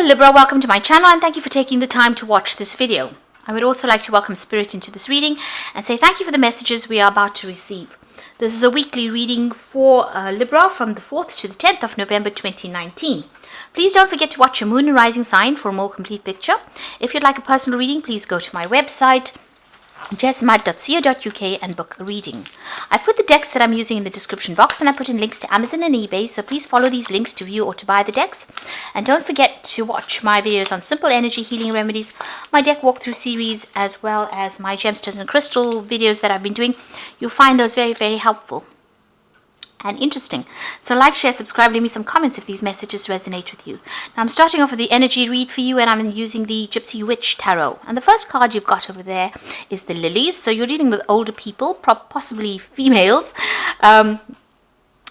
Libra, welcome to my channel and thank you for taking the time to watch this video. I would also like to welcome Spirit into this reading and say thank you for the messages we are about to receive. This is a weekly reading for Libra from the 4th to the 10th of November 2019. Please don't forget to watch your moon and rising sign for a more complete picture. If you'd like a personal reading, please go to my website jessmud.co.uk and book a reading. I've put the decks that I'm using in the description box and I put in links to Amazon and eBay, so please follow these links to view or to buy the decks. And don't forget to watch my videos on simple energy healing remedies, my deck walkthrough series, as well as my gemstones and crystal videos that I've been doing. You'll find those very, very helpful and interesting. So like, share, subscribe, leave me some comments if these messages resonate with you. Now I'm starting off with the energy read for you and I'm using the Gypsy Witch Tarot. And the first card you've got over there is the Lilies. So you're dealing with older people, possibly females.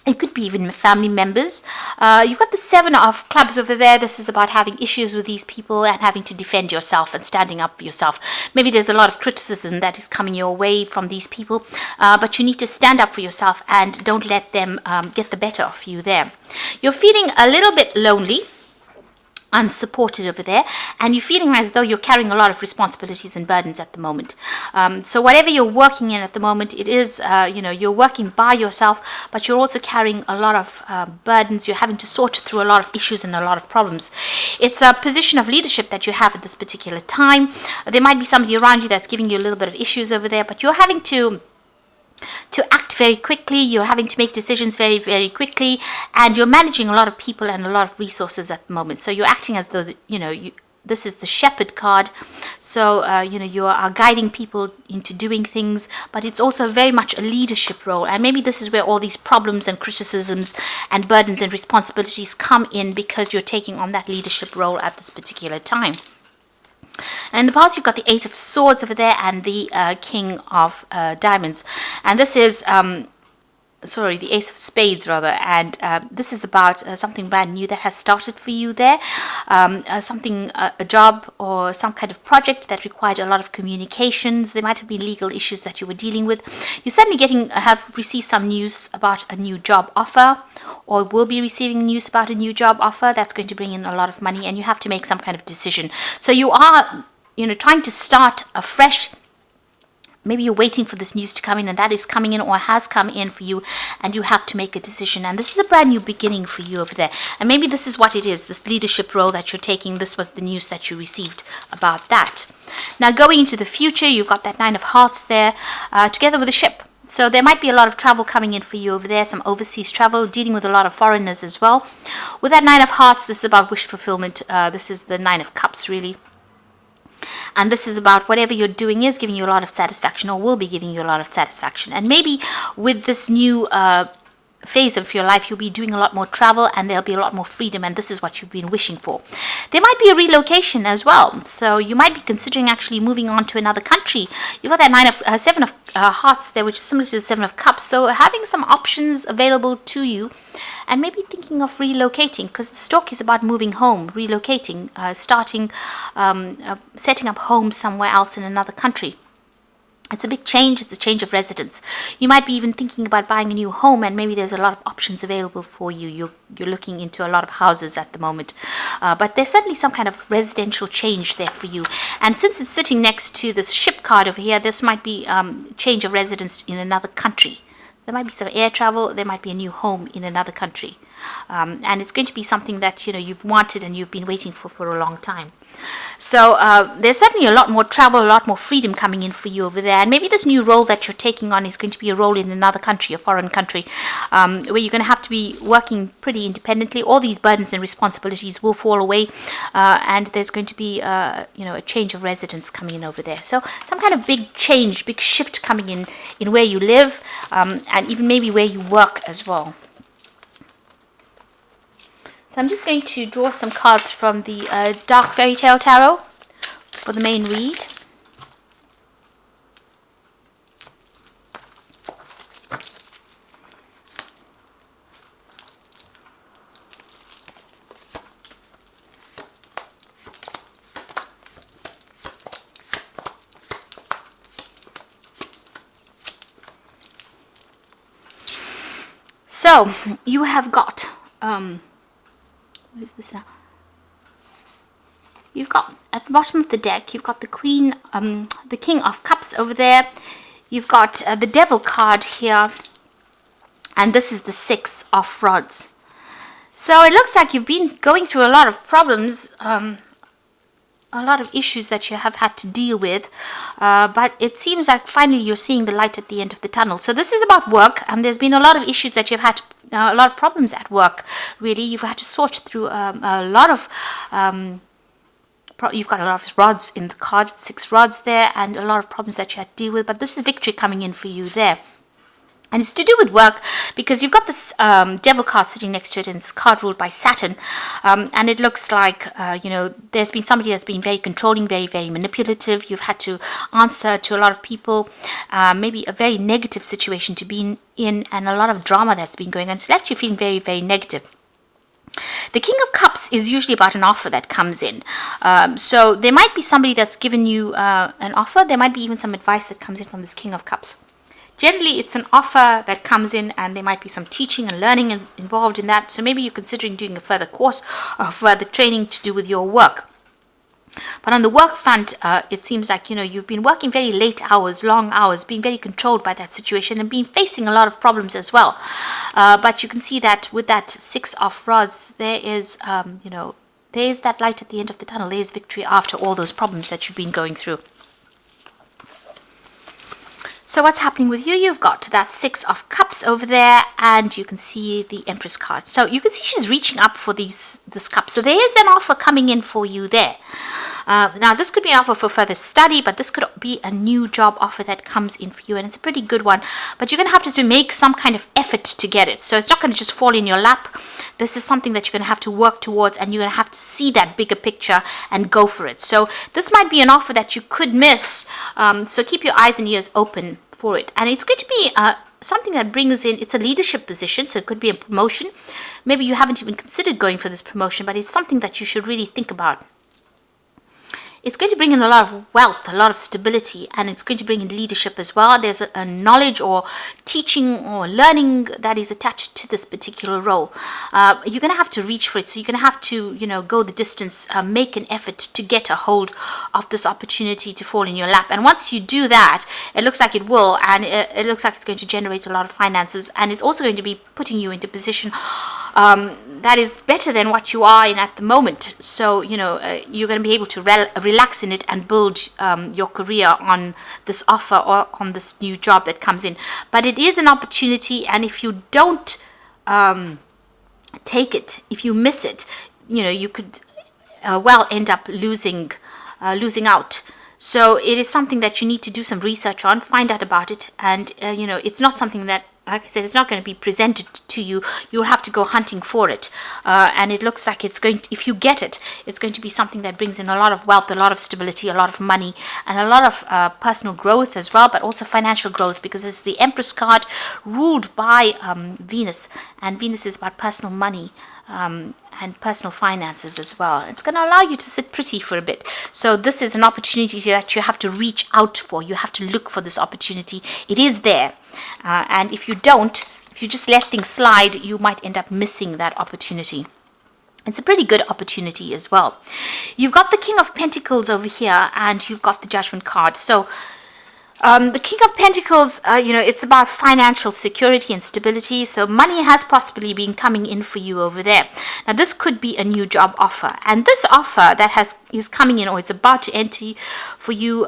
It could be even family members. You've got the 7 of clubs over there. This is about having issues with these people and having to defend yourself and standing up for yourself. Maybe there's a lot of criticism that is coming your way from these people, but you need to stand up for yourself and don't let them get the better of you there. You're feeling a little bit lonely, unsupported over there, and you're feeling as though you're carrying a lot of responsibilities and burdens at the moment. So whatever you're working in at the moment, it is, you're working by yourself, but you're also carrying a lot of burdens. You're having to sort through a lot of issues and a lot of problems. It's a position of leadership that you have at this particular time. There might be somebody around you that's giving you a little bit of issues over there, but you're having to act very quickly. You're having to make decisions very, very quickly, and you're managing a lot of people and a lot of resources at the moment. So you're acting as though, this is the shepherd card. So, you are guiding people into doing things, but it's also very much a leadership role. And maybe this is where all these problems and criticisms and burdens and responsibilities come in, because you're taking on that leadership role at this particular time. And in the past, you've got the 8 of Swords over there and the King of Diamonds. And this is, the Ace of Spades rather. And this is about something brand new that has started for you there. A job or some kind of project that required a lot of communications. There might have been legal issues that you were dealing with. You're suddenly have received some news about a new job offer, or will be receiving news about a new job offer that's going to bring in a lot of money, and you have to make some kind of decision. So you are, trying to start afresh. Maybe you're waiting for this news to come in, and that is coming in or has come in for you, and you have to make a decision. And this is a brand new beginning for you over there. And maybe this is what it is, this leadership role that you're taking. This was the news that you received about that. Now going into the future, you've got that 9 of Hearts there, together with a ship. So there might be a lot of travel coming in for you over there, some overseas travel, dealing with a lot of foreigners as well. With that 9 of Hearts, this is about wish fulfillment. This is the 9 of Cups, really. And this is about whatever you're doing is giving you a lot of satisfaction, or will be giving you a lot of satisfaction. And maybe with this new phase of your life, you'll be doing a lot more travel and there'll be a lot more freedom, and this is what you've been wishing for. There might be a relocation as well, so you might be considering actually moving on to another country. You've got that 7 of Hearts there, which is similar to the 7 of Cups, so having some options available to you, and maybe thinking of relocating, because the Stork is about moving home, relocating, starting, setting up home somewhere else in another country. It's a big change. It's a change of residence. You might be even thinking about buying a new home, and maybe there's a lot of options available for you. You're looking into a lot of houses at the moment, but there's certainly some kind of residential change there for you. And since it's sitting next to this ship card over here, this might be change of residence in another country. There might be some air travel. There might be a new home in another country. And it's going to be something that you've wanted and you've been waiting for a long time. So there's certainly a lot more travel, a lot more freedom coming in for you over there. And maybe this new role that you're taking on is going to be a role in another country, a foreign country, where you're going to have to be working pretty independently. All these burdens and responsibilities will fall away, and there's going to be a change of residence coming in over there. So some kind of big change, big shift coming in where you live, and even maybe where you work as well. So I'm just going to draw some cards from the Dark Fairytale Tarot for the main read. So you have got what is this now? you've got at the bottom of the deck, you've got the Queen, the King of Cups over there. You've got the Devil card here, and this is the Six of Rods. So it looks like you've been going through a lot of problems, a lot of issues that you have had to deal with, but it seems like finally you're seeing the light at the end of the tunnel. So this is about work, and there's been a lot of issues that you've had, a lot of problems at work, really. You've had to sort through a lot of, you've got a lot of rods in the card, 6 rods there, and a lot of problems that you had to deal with, but this is victory coming in for you there. And it's to do with work, because you've got this Devil card sitting next to it, and it's a card ruled by Saturn. And it looks like, there's been somebody that's been very controlling, very, very manipulative. You've had to answer to a lot of people, maybe a very negative situation to be in, and a lot of drama that's been going on. So left you feeling very, very negative. The King of Cups is usually about an offer that comes in. So there might be somebody that's given you an offer. There might be even some advice that comes in from this King of Cups. Generally, it's an offer that comes in, and there might be some teaching and learning involved in that. So maybe you're considering doing a further course or further training to do with your work. But on the work front, it seems like, you've been working very late hours, long hours, being very controlled by that situation, and been facing a lot of problems as well. But you can see that with that 6 of Rods, there is, there is that light at the end of the tunnel. There is victory after all those problems that you've been going through. So what's happening with you? You've got that 6 of Cups over there, and you can see the Empress card. So you can see she's reaching up for this cup. So there is an offer coming in for you there. Now, this could be an offer for further study, but this could be a new job offer that comes in for you, and it's a pretty good one. But you're going to have to make some kind of effort to get it. So it's not going to just fall in your lap. This is something that you're going to have to work towards, and you're going to have to see that bigger picture and go for it. So this might be an offer that you could miss. So keep your eyes and ears open for it. And it's going to be something that brings in, it's a leadership position, so it could be a promotion. Maybe you haven't even considered going for this promotion, but it's something that you should really think about. It's going to bring in a lot of wealth, a lot of stability, and it's going to bring in leadership as well. There's a knowledge or teaching or learning that is attached to this particular role. You're going to have to reach for it, so you're going to have to, go the distance, make an effort to get a hold of this opportunity to fall in your lap. And once you do that, it looks like it will, and it looks like it's going to generate a lot of finances, and it's also going to be putting you into a position that is better than what you are in at the moment. So, you're going to be able to relax in it and build your career on this offer or on this new job that comes in. But it is an opportunity, and if you don't take it, if you miss it, you could end up losing out. So it is something that you need to do some research on, find out about it, and it's not something that, like I said, it's not going to be presented to you. You'll have to go hunting for it. And it looks like it's going to, if you get it, it's going to be something that brings in a lot of wealth, a lot of stability, a lot of money, and a lot of personal growth as well, but also financial growth, because it's the Empress card ruled by Venus, and Venus is about personal money. And personal finances as well. It's going to allow you to sit pretty for a bit. So this is an opportunity that you have to reach out for. You have to look for this opportunity. It is there. And if you don't, if you just let things slide, you might end up missing that opportunity. It's a pretty good opportunity as well. You've got the King of Pentacles over here, and you've got the Judgment card. So the King of Pentacles, it's about financial security and stability. So money has possibly been coming in for you over there. Now, this could be a new job offer. And this offer that is coming in, or it's about to enter for you,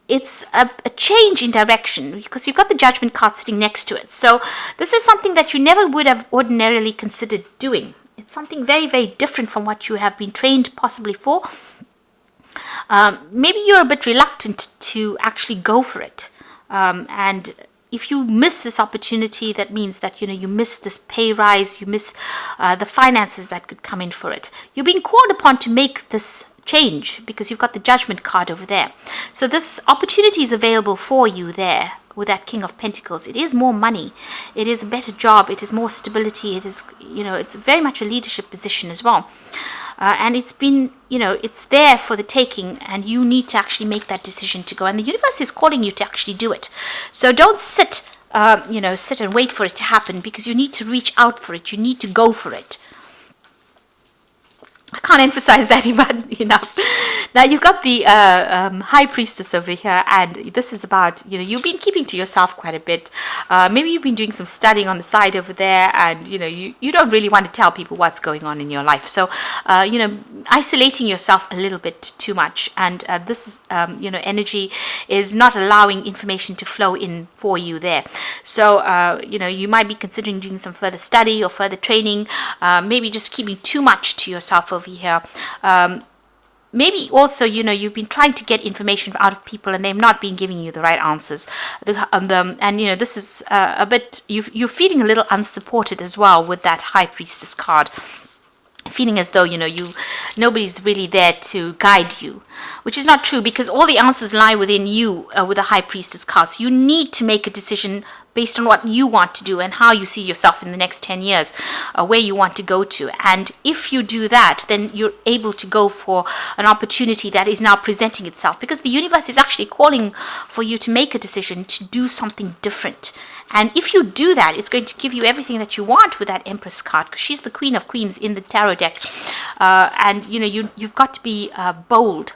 it's a change in direction, because you've got the Judgment card sitting next to it. So this is something that you never would have ordinarily considered doing. It's something very, very different from what you have been trained possibly for. Maybe you're a bit reluctant to actually go for it. And if you miss this opportunity, that means that, you miss this pay rise, you miss the finances that could come in for it. You're being called upon to make this change because you've got the Judgment card over there. So this opportunity is available for you there with that King of Pentacles. It is more money. It is a better job. It is more stability. It is, it's very much a leadership position as well. And it's been, it's there for the taking, and you need to actually make that decision to go. And the universe is calling you to actually do it. So don't sit and wait for it to happen, because you need to reach out for it. You need to go for it. I can't emphasize that enough. Now you've got the High Priestess over here, and this is about, you've been keeping to yourself quite a bit. Maybe you've been doing some studying on the side over there, and you don't really want to tell people what's going on in your life. So isolating yourself a little bit too much, and this is energy is not allowing information to flow in for you there. So you might be considering doing some further study or further training, maybe just keeping too much to yourself over here. Maybe also, you've been trying to get information out of people and they've not been giving you the right answers. This is a bit, you're feeling a little unsupported as well with that High Priestess card. Feeling as though, nobody's really there to guide you, which is not true, because all the answers lie within you with the High Priestess cards. You need to make a decision based on what you want to do and how you see yourself in the next 10 years, where you want to go to. And if you do that, then you're able to go for an opportunity that is now presenting itself, because the universe is actually calling for you to make a decision to do something different. And if you do that, it's going to give you everything that you want with that Empress card, because she's the Queen of Queens in the tarot deck. You've got to be bold.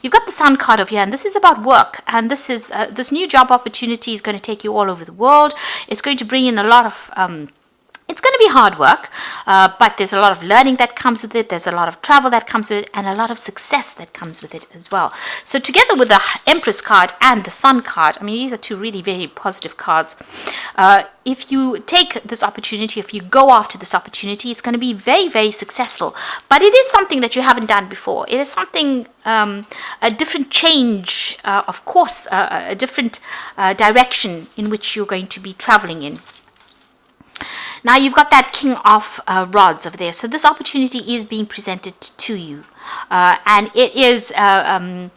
You've got the Sun card over here, and this is about work. And this is this new job opportunity is going to take you all over the world. It's going to bring in a lot of it's going to be hard work, but there's a lot of learning that comes with it. There's a lot of travel that comes with it, and a lot of success that comes with it as well. So together with the Empress card and the Sun card, I mean, these are two really very positive cards. If you take this opportunity, if you go after this opportunity, it's going to be very, very successful. But it is something that you haven't done before. It is something, a different change, of course, a different direction in which you're going to be traveling in. Now you've got that King of Rods over there. So this opportunity is being presented to you. And it is an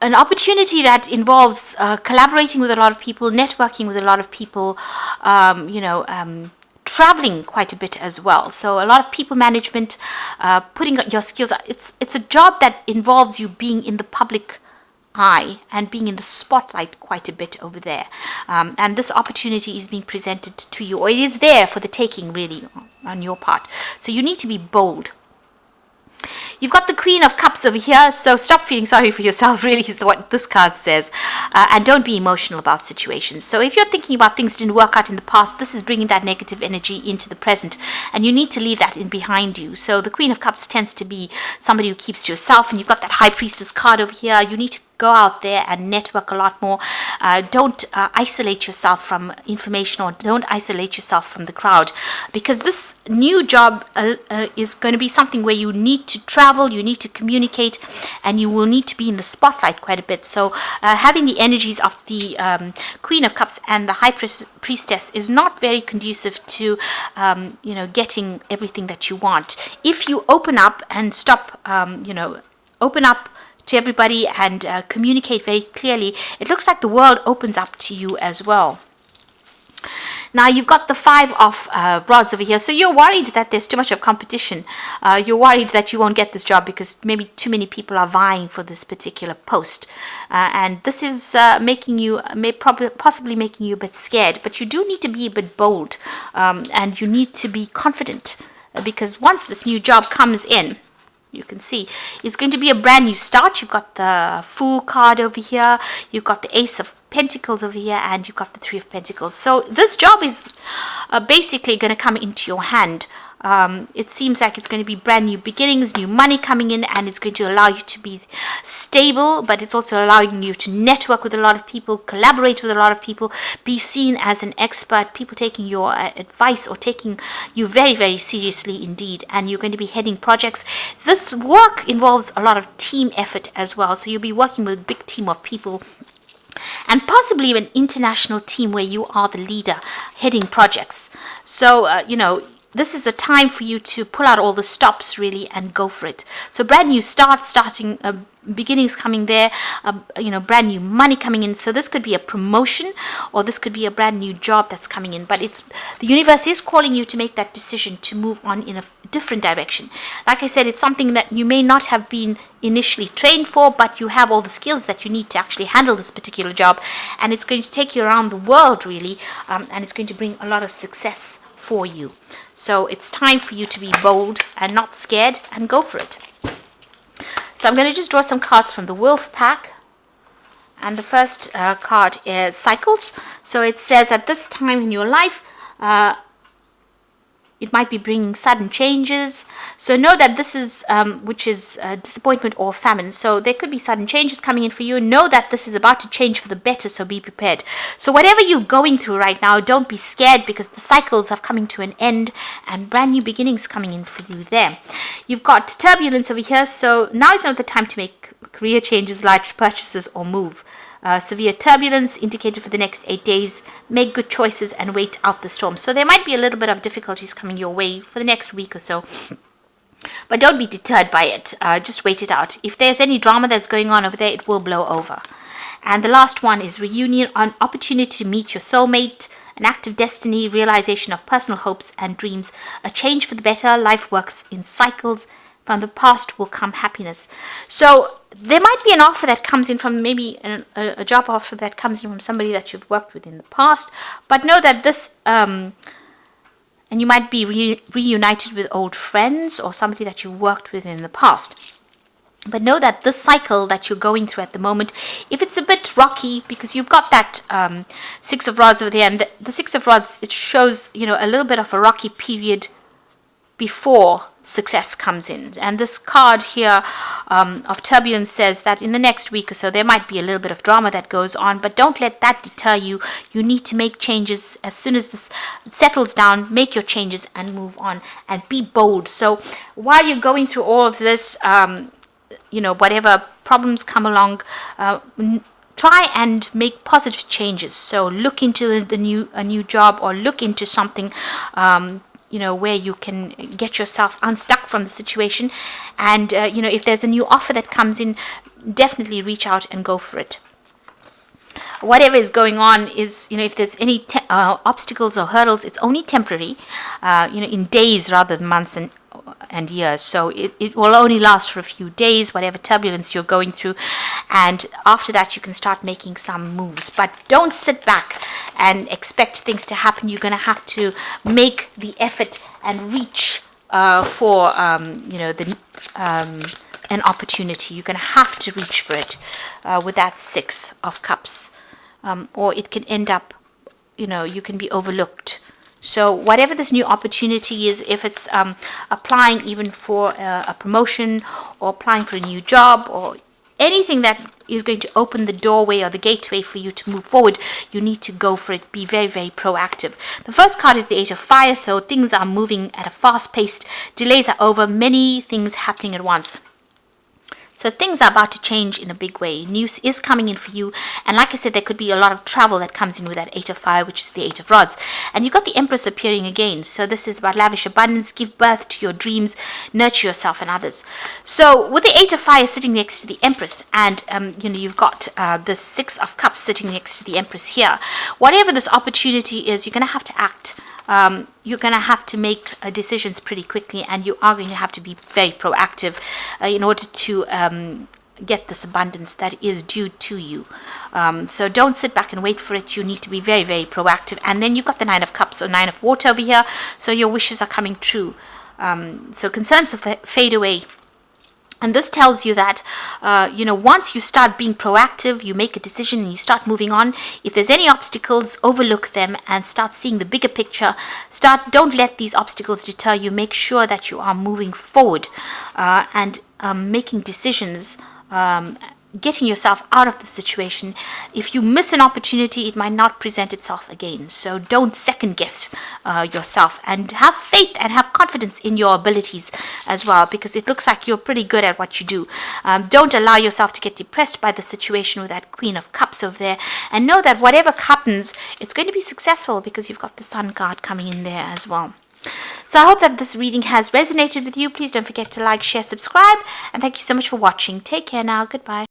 opportunity that involves collaborating with a lot of people, networking with a lot of people, traveling quite a bit as well. So a lot of people management, putting your skills. It's a job that involves you being in the public eye and being in the spotlight quite a bit over there, and this opportunity is being presented to you, or it is there for the taking really on your part. So you need to be bold. You've got the Queen of Cups over here, so stop feeling sorry for yourself, really is what this card says, and don't be emotional about situations. So if you're thinking about things didn't work out in the past, this is bringing that negative energy into the present, and you need to leave that in behind you. So the Queen of Cups tends to be somebody who keeps to yourself, and you've got that High Priestess card over here. You need to go out there and network a lot more. Don't isolate yourself from information, or don't isolate yourself from the crowd, because this new job is going to be something where you need to travel, you need to communicate, and you will need to be in the spotlight quite a bit. So having the energies of the Queen of Cups and the High Priestess is not very conducive to getting everything that you want. If you open up and stop open up to everybody and communicate very clearly, it looks like the world opens up to you as well. Now you've got the Five of Rods over here, so you're worried that there's too much of competition. You're worried that you won't get this job because maybe too many people are vying for this particular post, and this is possibly making you a bit scared. But you do need to be a bit bold, and you need to be confident, because once this new job comes in, you can see it's going to be a brand new start. You've got the Fool card over here, you've got the Ace of Pentacles over here, and you've got the Three of Pentacles. So this job is basically going to come into your hand. It seems like it's going to be brand new beginnings, new money coming in, and it's going to allow you to be stable, but it's also allowing you to network with a lot of people, collaborate with a lot of people, be seen as an expert, people taking your advice or taking you very, very seriously indeed, and you're going to be heading projects. This work involves a lot of team effort as well, so you'll be working with a big team of people, and possibly an international team where you are the leader heading projects. So, this is a time for you to pull out all the stops really and go for it. So brand new starting beginnings coming there, brand new money coming in. So this could be a promotion, or this could be a brand new job that's coming in. But the universe is calling you to make that decision to move on in a different direction. Like I said, it's something that you may not have been initially trained for, but you have all the skills that you need to actually handle this particular job, and it's going to take you around the world really, and it's going to bring a lot of success for you. So it's time for you to be bold and not scared and go for it. So I'm going to just draw some cards from the Wolf pack. And the first card is Cycles. So it says at this time in your life, it might be bringing sudden changes. So know that this is, which is disappointment or famine. So there could be sudden changes coming in for you. Know that this is about to change for the better, so be prepared. So whatever you're going through right now, don't be scared, because the cycles are coming to an end and brand new beginnings coming in for you there. You've got turbulence over here. So now is not the time to make career changes, large purchases, or move. Severe turbulence indicated for the next 8 days. Make good choices and wait out the storm. So there might be a little bit of difficulties coming your way for the next week or so, but don't be deterred by it. Just wait it out. If there's any drama that's going on over there, it will blow over. And the last one is reunion, an opportunity to meet your soulmate, an act of destiny, realization of personal hopes and dreams, a change for the better. Life works in cycles. From the past will come happiness. So there might be an offer that comes in from maybe a job offer that comes in from somebody that you've worked with in the past. But know that this, and you might be reunited with old friends or somebody that you've worked with in the past. But know that this cycle that you're going through at the moment, if it's a bit rocky, because you've got that Six of Rods over there, and the Six of Rods, it shows, you know, a little bit of a rocky period before success comes in. And this card here of turbulence says that in the next week or so there might be a little bit of drama that goes on, but don't let that deter you. You need to make changes as soon as this settles down. Make your changes and move on and be bold. So while you're going through all of this, you know, whatever problems come along, try and make positive changes. So look into a new job, or look into something you know, where you can get yourself unstuck from the situation. And, you know, if there's a new offer that comes in, definitely reach out and go for it. Whatever is going on is, you know, if there's any obstacles or hurdles, it's only temporary, you know, in days rather than months and years. So it will only last for a few days, whatever turbulence you're going through. And after that, you can start making some moves. But don't sit back and expect things to happen. You're going to have to make the effort and reach for, you know, an opportunity. You're going to have to reach for it with that Six of Cups. Or it can end up, you know, you can be overlooked. So whatever this new opportunity is, if it's applying even for a promotion, or applying for a new job, or anything that is going to open the doorway or the gateway for you to move forward, you need to go for it. Be very, very proactive. The first card is the Eight of Fire, so things are moving at a fast pace. Delays are over. Many things happening at once. So things are about to change in a big way. News is coming in for you. And like I said, there could be a lot of travel that comes in with that Eight of Fire, which is the Eight of Rods. And you've got the Empress appearing again. So this is about lavish abundance. Give birth to your dreams. Nurture yourself and others. So with the Eight of Fire sitting next to the Empress, and you know, you've got the Six of Cups sitting next to the Empress here. Whatever this opportunity is, you're going to have to act. You're going to have to make decisions pretty quickly, and you are going to have to be very proactive in order to get this abundance that is due to you. So don't sit back and wait for it. You need to be very, very proactive. And then you've got the Nine of Cups, or Nine of Water over here, so your wishes are coming true. So concerns will fade away. And this tells you that, you know, once you start being proactive, you make a decision and you start moving on. If there's any obstacles, overlook them and start seeing the bigger picture. Don't let these obstacles deter you. Make sure that you are moving forward and making decisions, getting yourself out of the situation. If you miss an opportunity, it might not present itself again. So don't second guess yourself, and have faith and have confidence in your abilities as well, because it looks like you're pretty good at what you do. Don't allow yourself to get depressed by the situation with that Queen of Cups over there, and know that whatever happens, it's going to be successful, because you've got the Sun card coming in there as well. So I hope that this reading has resonated with you. Please don't forget to like, share, subscribe, and thank you so much for watching. Take care now. Goodbye.